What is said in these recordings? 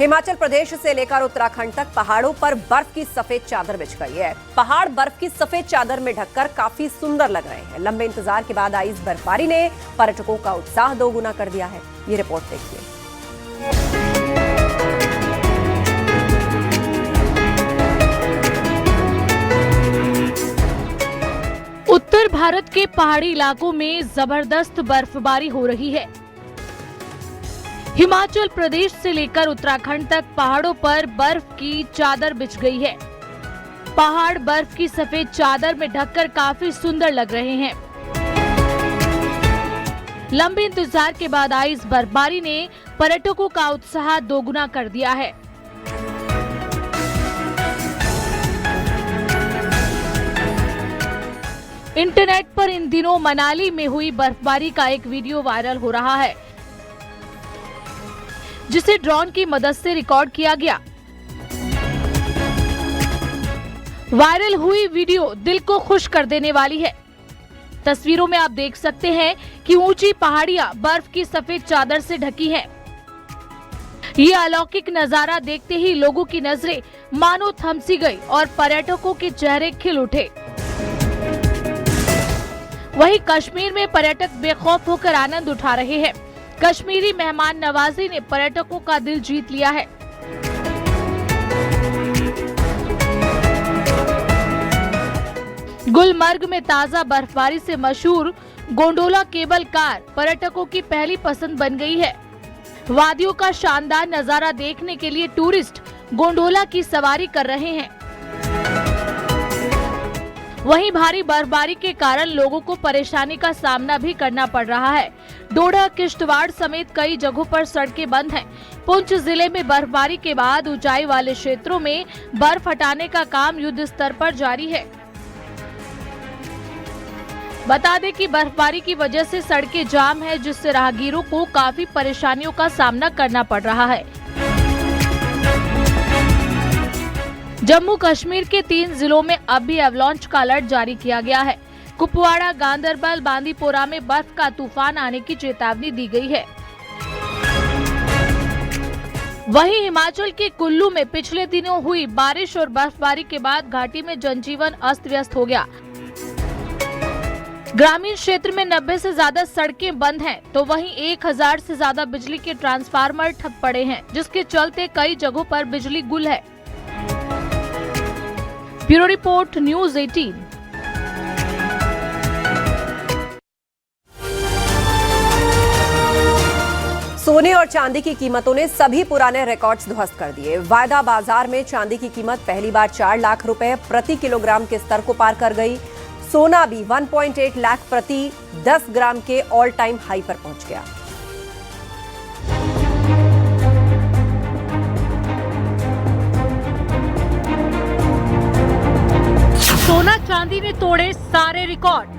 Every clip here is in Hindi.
हिमाचल प्रदेश से लेकर उत्तराखंड तक पहाड़ों पर बर्फ की सफेद चादर बिछ गई है। पहाड़ बर्फ की सफेद चादर में ढककर काफी सुंदर लग रहे हैं। लंबे इंतजार के बाद आई इस बर्फबारी ने पर्यटकों का उत्साह दोगुना कर दिया है। ये रिपोर्ट देखिए। उत्तर भारत के पहाड़ी इलाकों में जबरदस्त बर्फबारी हो रही है। हिमाचल प्रदेश से लेकर उत्तराखंड तक पहाड़ों पर बर्फ की चादर बिछ गई है। पहाड़ बर्फ की सफेद चादर में ढककर काफी सुंदर लग रहे हैं। लंबे इंतजार के बाद आई इस बर्फबारी ने पर्यटकों का उत्साह दोगुना कर दिया है। इंटरनेट पर इन दिनों मनाली में हुई बर्फबारी का एक वीडियो वायरल हो रहा है, जिसे ड्रोन की मदद से रिकॉर्ड किया गया। वायरल हुई वीडियो दिल को खुश कर देने वाली है। तस्वीरों में आप देख सकते हैं कि ऊंची पहाड़ियां बर्फ की सफेद चादर से ढकी हैं। ये अलौकिक नजारा देखते ही लोगों की नजरें मानो थमसी गई और पर्यटकों के चेहरे खिल उठे। वहीं कश्मीर में पर्यटक बेखौफ होकर आनंद उठा रहे हैं। कश्मीरी मेहमान नवाजी ने पर्यटकों का दिल जीत लिया है। गुलमर्ग में ताजा बर्फबारी से मशहूर गोंडोला केबल कार पर्यटकों की पहली पसंद बन गई है। वादियों का शानदार नजारा देखने के लिए टूरिस्ट गोंडोला की सवारी कर रहे हैं। वहीं भारी बर्फबारी के कारण लोगों को परेशानी का सामना भी करना पड़ रहा है। डोडा, किश्तवाड़ समेत कई जगहों पर सड़कें बंद हैं। पुंछ जिले में बर्फबारी के बाद ऊंचाई वाले क्षेत्रों में बर्फ हटाने का काम युद्ध स्तर पर जारी है। बता दें कि बर्फबारी की वजह से सड़कें जाम है, जिससे राहगीरों को काफी परेशानियों का सामना करना पड़ रहा है। जम्मू कश्मीर के 3 जिलों में अब भी एवलांच का अलर्ट जारी किया गया है। कुपवाड़ा, गांदरबल, बांदीपोरा में बर्फ का तूफान आने की चेतावनी दी गई है। वहीं हिमाचल के कुल्लू में पिछले दिनों हुई बारिश और बर्फबारी के बाद घाटी में जनजीवन अस्त व्यस्त हो गया। ग्रामीण क्षेत्र में 90 से ज्यादा सड़कें बंद हैं, तो वहीं 1000 से ज्यादा बिजली के ट्रांसफार्मर ठप पड़े हैं, जिसके चलते कई जगहों पर बिजली गुल है। Bureau report, news 18। सोने और चांदी की कीमतों ने सभी पुराने रिकॉर्ड्स ध्वस्त कर दिए। वायदा बाजार में चांदी की कीमत पहली बार 4 लाख रुपए प्रति किलोग्राम के स्तर को पार कर गई। सोना भी 1.8 लाख प्रति 10 ग्राम के ऑल टाइम हाई पर पहुंच गया। सोना चांदी ने तोड़े सारे रिकॉर्ड।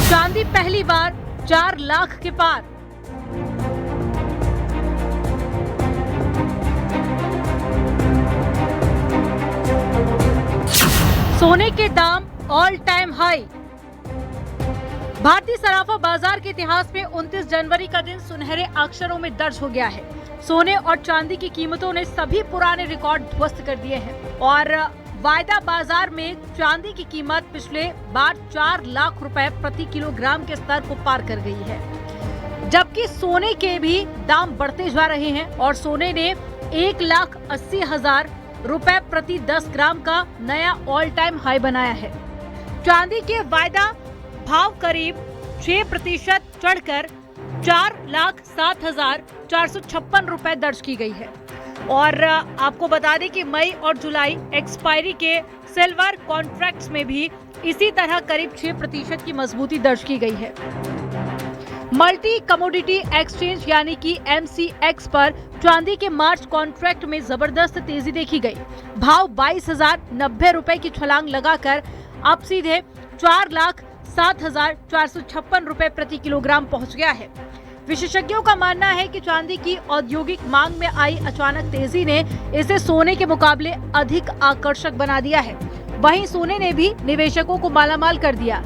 चांदी पहली बार 4 लाख के पार। सोने के दाम ऑल टाइम हाई। भारतीय सराफा बाजार के इतिहास में 29 जनवरी का दिन सुनहरे अक्षरों में दर्ज हो गया है। सोने और चांदी की कीमतों ने सभी पुराने रिकॉर्ड ध्वस्त कर दिए हैं और वायदा बाजार में चांदी की कीमत पिछले बार 4 लाख रुपए प्रति किलोग्राम के स्तर को पार कर गई है, जबकि सोने के भी दाम बढ़ते जा रहे हैं और सोने ने 1,80,000 रुपए प्रति 10 ग्राम का नया ऑल टाइम हाई बनाया है। चांदी के वायदा भाव करीब 6% चढ़कर 4,07,456 रुपए दर्ज की गई है। और आपको बता दें कि मई और जुलाई एक्सपायरी के सिल्वर कॉन्ट्रैक्ट्स में भी इसी तरह करीब 6% की मजबूती दर्ज की गई है। मल्टी कमोडिटी एक्सचेंज यानी कि MCX पर चांदी के मार्च कॉन्ट्रैक्ट में जबरदस्त तेजी देखी गई। भाव 22,090 रुपए की छलांग लगाकर अब सीधे 4,07,456 रुपए प्रति किलोग्राम पहुंच गया है। विशेषज्ञों का मानना है कि चांदी की औद्योगिक मांग में आई अचानक तेजी ने इसे सोने के मुकाबले अधिक आकर्षक बना दिया है। वहीं सोने ने भी निवेशकों को मालामाल कर दिया।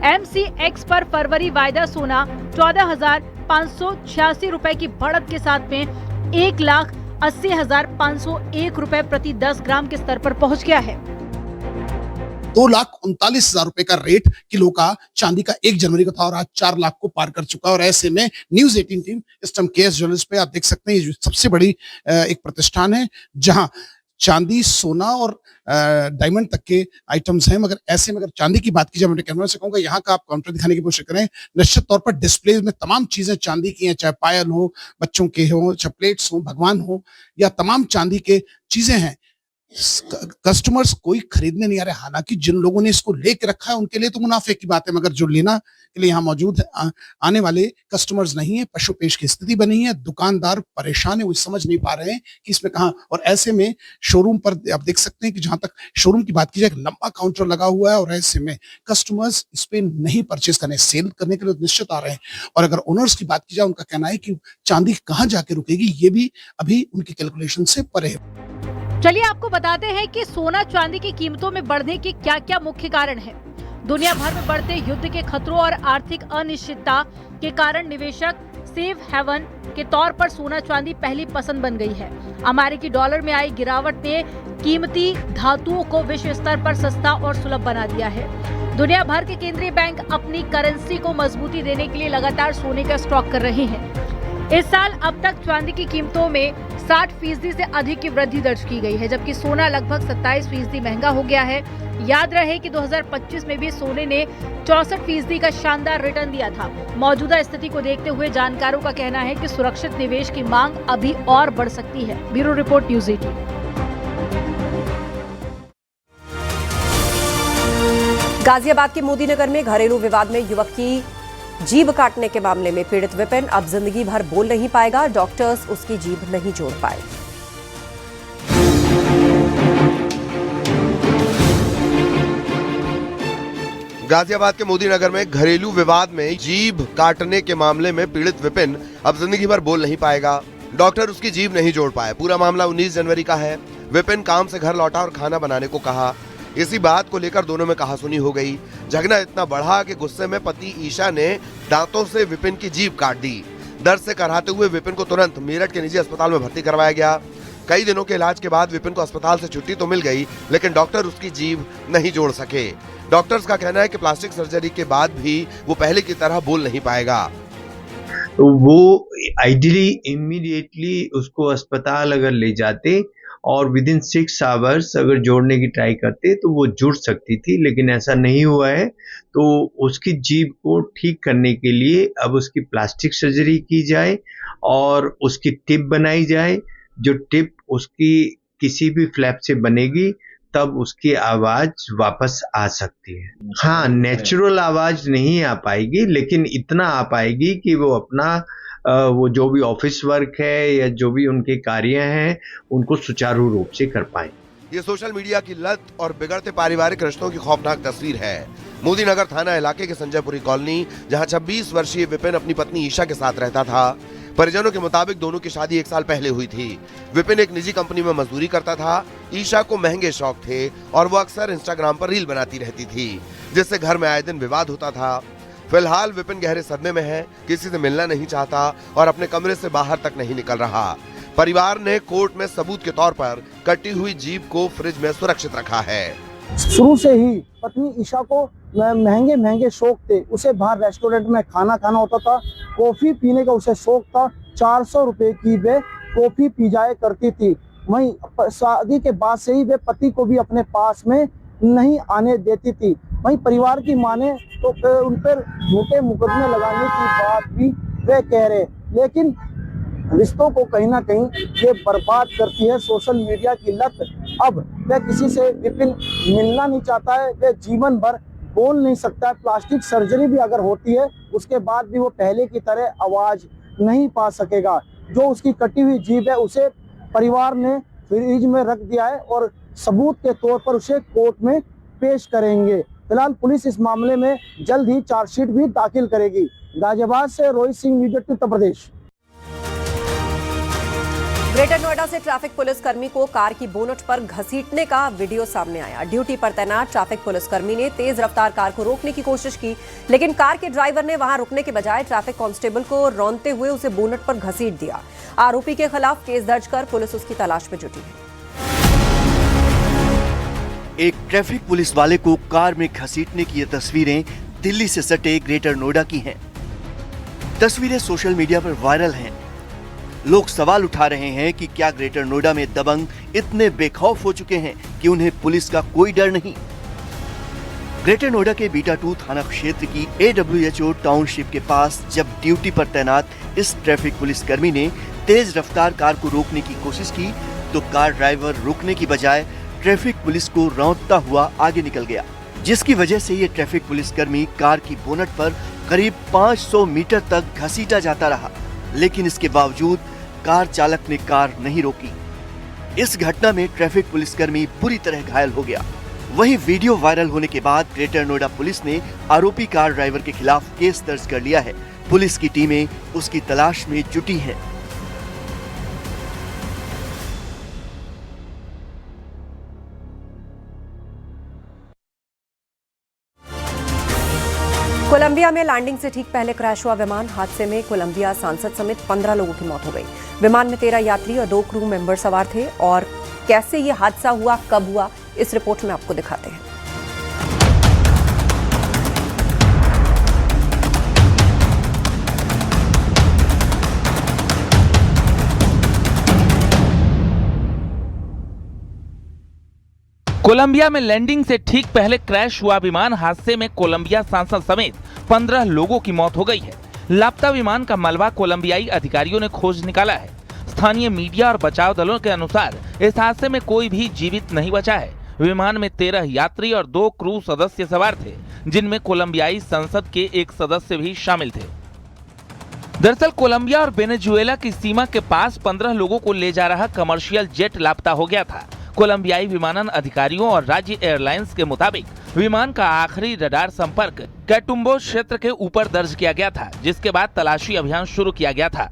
MCX पर फरवरी वायदा सोना 14,586 रुपए की बढ़त के साथ में 1,80,501 रुपए प्रति 10 ग्राम के स्तर पर पहुंच गया है। 2,39,000 रुपए का रेट किलो का चांदी का 1 जनवरी को था और आज 4 लाख को पार कर चुका है। और ऐसे में न्यूज 18 टीम इस टाइम केएस ज्वेलर्स पे आप देख सकते हैं, ये सबसे बड़ी एक प्रतिष्ठान है जहां चांदी, सोना और डायमंड तक के आइटम्स हैं। मगर ऐसे में अगर चांदी की बात की जाए, मैं कैमरा से कहूंगा यहाँ का आप काउंटर दिखाने की कोशिश करें। निश्चित तौर पर डिस्प्ले में तमाम चीजें चांदी की हैं, चाहे पायल हो, बच्चों के हो, चाहे प्लेट्स हो, भगवान हो, या तमाम चांदी के चीजें हैं। कस्टमर्स कोई खरीदने नहीं आ रहे। हालांकि जिन लोगों ने इसको लेके रखा है उनके लिए तो मुनाफे की बात है, मगर जो लेना के लिए यहाँ मौजूद आने वाले कस्टमर्स नहीं है। पशुपेश की स्थिति बनी है, दुकानदार परेशान है, वो समझ नहीं पा रहे हैं कि इसमें कहाँ। और ऐसे में शोरूम पर आप देख सकते हैं कि जहां तक शोरूम की बात की जाए, एक लंबा काउंटर लगा हुआ है और ऐसे में कस्टमर्स इस पे नहीं परचेज करने, सेल करने के लिए निश्चित आ रहे हैं। और अगर ओनर्स की बात की जाए, उनका कहना है कि चांदी कहाँ जाके रुकेगी, ये भी अभी उनकी कैलकुलेशन से परे है। चलिए आपको बताते हैं कि सोना चांदी की कीमतों में बढ़ने के क्या क्या मुख्य कारण हैं। दुनिया भर में बढ़ते युद्ध के खतरों और आर्थिक अनिश्चितता के कारण निवेशक सेफ हेवन के तौर पर सोना चांदी पहली पसंद बन गई है। अमेरिकी डॉलर में आई गिरावट ने कीमती धातुओं को विश्व स्तर पर सस्ता और सुलभ बना दिया है। दुनिया भर के केंद्रीय बैंक अपनी करेंसी को मजबूती देने के लिए लगातार सोने का स्टॉक कर रहे हैं। इस साल अब तक चांदी की कीमतों में 60% से अधिक की वृद्धि दर्ज की गई है, जबकि सोना लगभग 27% महंगा हो गया है। याद रहे कि 2025 में भी सोने ने 64% का शानदार रिटर्न दिया था। मौजूदा स्थिति को देखते हुए जानकारों का कहना है कि सुरक्षित निवेश की मांग अभी और बढ़ सकती है। Bureau report news 18। गाजियाबाद के मोदीनगर में घरेलू विवाद में युवक की जीभ काटने के मामले में पीड़ित विपिन अब जिंदगी भर बोल नहीं पाएगा। डॉक्टर्स उसकी जीभ नहीं जोड़ पाए। गाजियाबाद के मोदीनगर में घरेलू विवाद में जीभ काटने के मामले में पीड़ित विपिन अब जिंदगी भर बोल नहीं पाएगा। डॉक्टर उसकी जीभ नहीं जोड़ पाए। पूरा मामला 19 जनवरी का है। विपिन काम से घर लौटा और खाना बनाने को कहा। इसी बात को लेकर दोनों में कहासुनी हो गई। झगड़ा इतना बढ़ा कि गुस्से में पति ईशा ने दांतों से विपिन की जीभ काट दी। दर्द से कराहते हुए विपिन को तुरंत मेरठ के निजी अस्पताल में भर्ती करवाया गया। कई दिनों के इलाज के बाद विपिन को अस्पताल से छुट्टी तो मिल गई, लेकिन डॉक्टर उसकी जीभ नहीं जोड़ सके। डॉक्टर्स का कहना है कि प्लास्टिक सर्जरी के बाद भी वो पहले की तरह बोल नहीं पाएगा। वो आइडियली इमीडिएटली उसको अस्पताल अगर ले जाते और विद इन 6 आवर्स अगर जोड़ने की ट्राई करते तो वो जुड़ सकती थी, लेकिन ऐसा नहीं हुआ है। तो उसकी जीभ को ठीक करने के लिए अब उसकी प्लास्टिक सर्जरी की जाए और उसकी टिप बनाई जाए। जो टिप उसकी किसी भी फ्लैप से बनेगी तब उसकी आवाज वापस आ सकती है। हाँ, नेचुरल आवाज नहीं आ पाएगी, लेकिन इतना आ पाएगी कि वो अपना वो जो भी ऑफिस वर्क है या जो भी उनके कार्य हैं उनको सुचारू रूप से कर पाए। ये सोशल मीडिया की लत और बिगड़ते पारिवारिक रिश्तों की खौफनाक तस्वीर है। मोदीनगर थाना इलाके के संजयपुरी कॉलोनी, जहां 26 वर्षीय विपिन अपनी पत्नी ईशा के साथ रहता था। परिजनों के मुताबिक दोनों की शादी 1 साल पहले हुई थी। विपिन एक निजी कंपनी में मजदूरी करता था। ईशा को महंगे शौक थे और वो अक्सर इंस्टाग्राम पर रील बनाती रहती थी, जिससे घर में आए दिन विवाद होता था। फिलहाल विपिन गहरे सदमे में है, किसी से मिलना नहीं चाहता और अपने कमरे से बाहर तक नहीं निकल रहा। परिवार ने कोर्ट में सबूत के तौर पर कटी हुई जीभ को फ्रिज में सुरक्षित रखा है। शुरू से ही पत्नी ईशा को महंगे महंगे शौक थे। उसे बाहर रेस्टोरेंट में खाना खाना होता था, कॉफी पीने का उसे शौक था। 400 रुपए की वे कॉफी पी जाया करती थी। वहीं शादी के बाद से ही वे पति को भी अपने पास में नहीं आने देती थी। वहीं परिवार की माने तो उन पर झूठे मुकदमे लगाने की बात भी वे कह रहे, लेकिन रिश्तों को कहीं ना कहीं ये बर्बाद करती है सोशल मीडिया की लत। अब वह किसी से विपिन मिलना नहीं चाहता है, वह जीवन भर बोल नहीं सकता है। प्लास्टिक सर्जरी भी अगर होती है उसके बाद भी वो पहले की तरह आवाज नहीं पा सकेगा। जो उसकी कटी हुई जीभ है उसे परिवार ने फ्रिज में रख दिया है और सबूत के तौर पर उसे कोर्ट में पेश करेंगे। फिलहाल पुलिस इस मामले में जल्द ही चार्जशीट भी दाखिल करेगी। गाजियाबाद से रोहित सिंह, न्यूज़ 18 उत्तर प्रदेश। ग्रेटर नोएडा से ट्रैफिक पुलिसकर्मी को कार की बोनट पर घसीटने का वीडियो सामने आया। ड्यूटी पर तैनात ट्रैफिक पुलिसकर्मी ने तेज रफ्तार कार को रोकने की कोशिश की, लेकिन कार के ड्राइवर ने वहां रुकने के बजाय ट्रैफिक कांस्टेबल को रौंदते हुए उसे बोनट पर घसीट दिया। आरोपी के खिलाफ केस दर्ज कर पुलिस उसकी तलाश में जुटी है। एक ट्रैफिक पुलिस वाले को कार में घसीटने की ये तस्वीरें दिल्ली से सटे ग्रेटर नोएडा की हैं। तस्वीरें सोशल मीडिया पर वायरल हैं। लोग सवाल उठा रहे हैं कि क्या ग्रेटर नोएडा में दबंग इतने बेखौफ हो चुके हैं कि उन्हें पुलिस का कोई डर नहीं। ग्रेटर नोएडा के बीटा 2 थाना क्षेत्र की AWHO टाउनशिप के पास जब ड्यूटी पर तैनात इस ट्रैफिक पुलिसकर्मी ने तेज रफ्तार कार को रोकने की कोशिश की तो कार ड्राइवर रुकने की बजाय ट्रैफिक पुलिस को रौंदता हुआ आगे निकल गया, जिसकी वजह से ये ट्रैफिक पुलिसकर्मी कार की बोनट पर करीब 500 मीटर तक घसीटा जाता रहा, लेकिन इसके बावजूद कार चालक ने कार नहीं रोकी। इस घटना में ट्रैफिक पुलिसकर्मी बुरी तरह घायल हो गया। वहीं वीडियो वायरल होने के बाद ग्रेटर नोएडा पुलिस ने आरोपी कार ड्राइवर के खिलाफ केस दर्ज कर लिया है। पुलिस की टीमें उसकी तलाश में जुटी हैं। कोलंबिया में लैंडिंग से ठीक पहले क्रैश हुआ विमान हादसे में कोलंबिया सांसद समेत 15 लोगों की मौत हो गई। विमान में 13 यात्री और 2 क्रू मेंबर सवार थे और कैसे ये हादसा हुआ, कब हुआ, इस रिपोर्ट में आपको दिखाते हैं। कोलंबिया में लैंडिंग से ठीक पहले क्रैश हुआ विमान हादसे में कोलंबिया सांसद समेत 15 लोगों की मौत हो गई है। लापता विमान का मलबा कोलंबियाई अधिकारियों ने खोज निकाला है। स्थानीय मीडिया और बचाव दलों के अनुसार इस हादसे में कोई भी जीवित नहीं बचा है। विमान में 13 यात्री और 2 क्रू सदस्य सवार थे, जिनमें कोलंबियाई संसद के एक सदस्य भी शामिल थे। दरअसल कोलंबिया और वेनेजुएला की सीमा के पास 15 लोगों को ले जा रहा कमर्शियल जेट लापता हो गया था। कोलंबियाई विमानन अधिकारियों और राज्य एयरलाइंस के मुताबिक विमान का आखिरी रडार संपर्क कैटुम्बो क्षेत्र के ऊपर दर्ज किया गया था, जिसके बाद तलाशी अभियान शुरू किया गया था।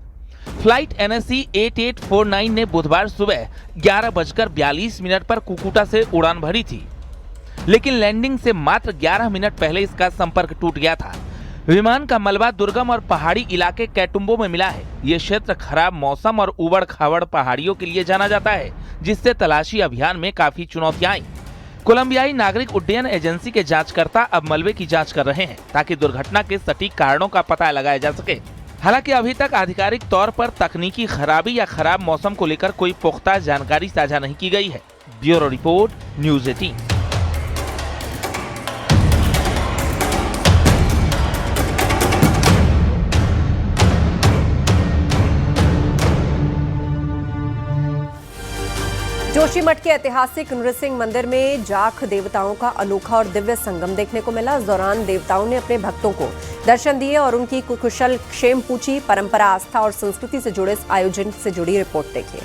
फ्लाइट NSE 8849 ने बुधवार सुबह 11:42 पर कुकुटा से उड़ान भरी थी, लेकिन लैंडिंग से मात्र 11 मिनट पहले इसका संपर्क टूट गया था। विमान का मलबा दुर्गम और पहाड़ी इलाके कैटुम्बो में मिला है। ये क्षेत्र खराब मौसम और उबड़ खाबड़ पहाड़ियों के लिए जाना जाता है, जिससे तलाशी अभियान में काफी चुनौतियां आई। कोलंबियाई नागरिक उड्डयन एजेंसी के जांचकर्ता अब मलबे की जांच कर रहे हैं, ताकि दुर्घटना के सटीक कारणों का पता लगाया जा सके। हालांकि अभी तक आधिकारिक तौर पर तकनीकी खराबी या खराब मौसम को लेकर कोई पुख्ता जानकारी साझा नहीं की गई है। Bureau report, news 18। जोशीमठ के ऐतिहासिक नृसिंह मंदिर में जाख देवताओं का अनोखा और दिव्य संगम देखने को मिला। इस दौरान देवताओं ने अपने भक्तों को दर्शन दिए और उनकी कुशल क्षेम पूछी। परंपरा, आस्था और संस्कृति से जुड़े इस आयोजन से जुड़ी रिपोर्ट देखिए।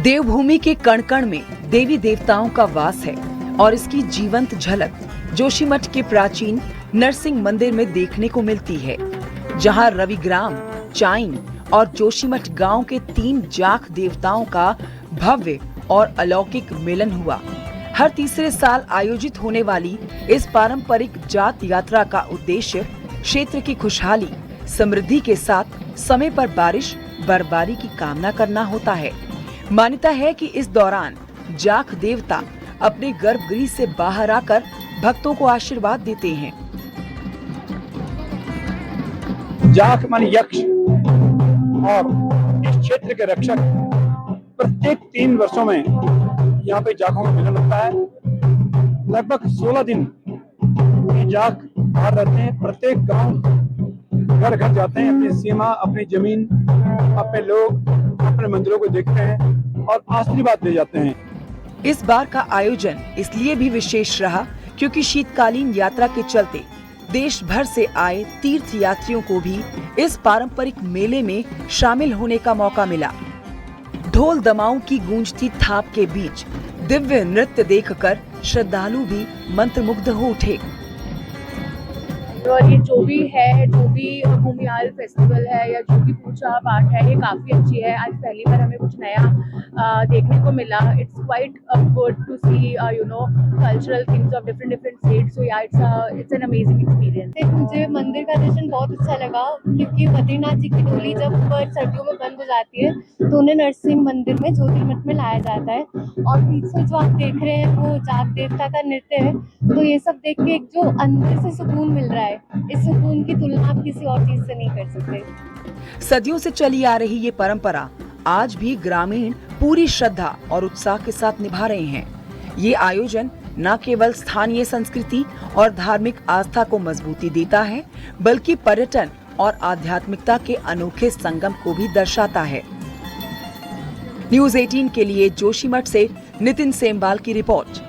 देवभूमि के कण कण में देवी देवताओं का वास है और इसकी जीवंत झलक जोशीमठ के प्राचीन नरसिंह मंदिर में देखने को मिलती है, जहां रविग्राम, चाइन और जोशीमठ गांव के 3 जाख देवताओं का भव्य और अलौकिक मिलन हुआ। हर तीसरे साल आयोजित होने वाली इस पारंपरिक जात यात्रा का उद्देश्य क्षेत्र की खुशहाली, समृद्धि के साथ समय पर बारिश, बर्फबारी की कामना करना होता है। मान्यता है कि इस दौरान जाख देवता अपने गर्भगृह से बाहर आकर भक्तों को आशीर्वाद देते हैं। जाख मान यक्ष और इस क्षेत्र के रक्षक प्रत्येक 3 वर्षों में यहाँ पे जाखों का मिलन होता है। लगभग 16 दिन ये जाख बाहर रहते हैं। प्रत्येक गांव घर घर जाते हैं, अपनी सीमा, अपनी जमीन, अपने लोग, अपने मंदिरों को देखते हैं और आशीर्वाद दे जाते हैं। इस बार का आयोजन इसलिए भी विशेष रहा क्योंकि शीतकालीन यात्रा के चलते देश भर से आए तीर्थ यात्रियों को भी इस पारंपरिक मेले में शामिल होने का मौका मिला। ढोल दमाऊं की गूंजती थाप के बीच दिव्य नृत्य देखकर श्रद्धालु भी मंत्रमुग्ध हो उठे। और ये जो भी है, जो भी भूमियाल फेस्टिवल है या जो भी पूजा पाठ है, ये काफ़ी अच्छी है। आज पहली बार हमें कुछ नया देखने को मिला। It's quite good to see you know cultural things of different states. So yeah it's an amazing experience. मुझे मंदिर का दर्शन बहुत अच्छा लगा, क्योंकि बद्रीनाथ जी की डोली जब सर्दियों में बंद हो जाती है तो उन्हें नरसिंह मंदिर में ज्योतिर्मठ में लाया जाता है। और पीछे जो आप देख रहे हैं वो जाग देवता का नृत्य है। तो ये सब देख के एक जो अंदर से सुकून मिल रहा है, इस सुकून की तुलना आप किसी और चीज से नहीं कर सकते। सदियों से चली आ रही ये परंपरा आज भी ग्रामीण पूरी श्रद्धा और उत्साह के साथ निभा रहे हैं। ये आयोजन न केवल स्थानीय संस्कृति और धार्मिक आस्था को मजबूती देता है, बल्कि पर्यटन और आध्यात्मिकता के अनोखे संगम को भी दर्शाता है। न्यूज़ 18 के लिए जोशीमठ से नितिन सेमवाल की रिपोर्ट।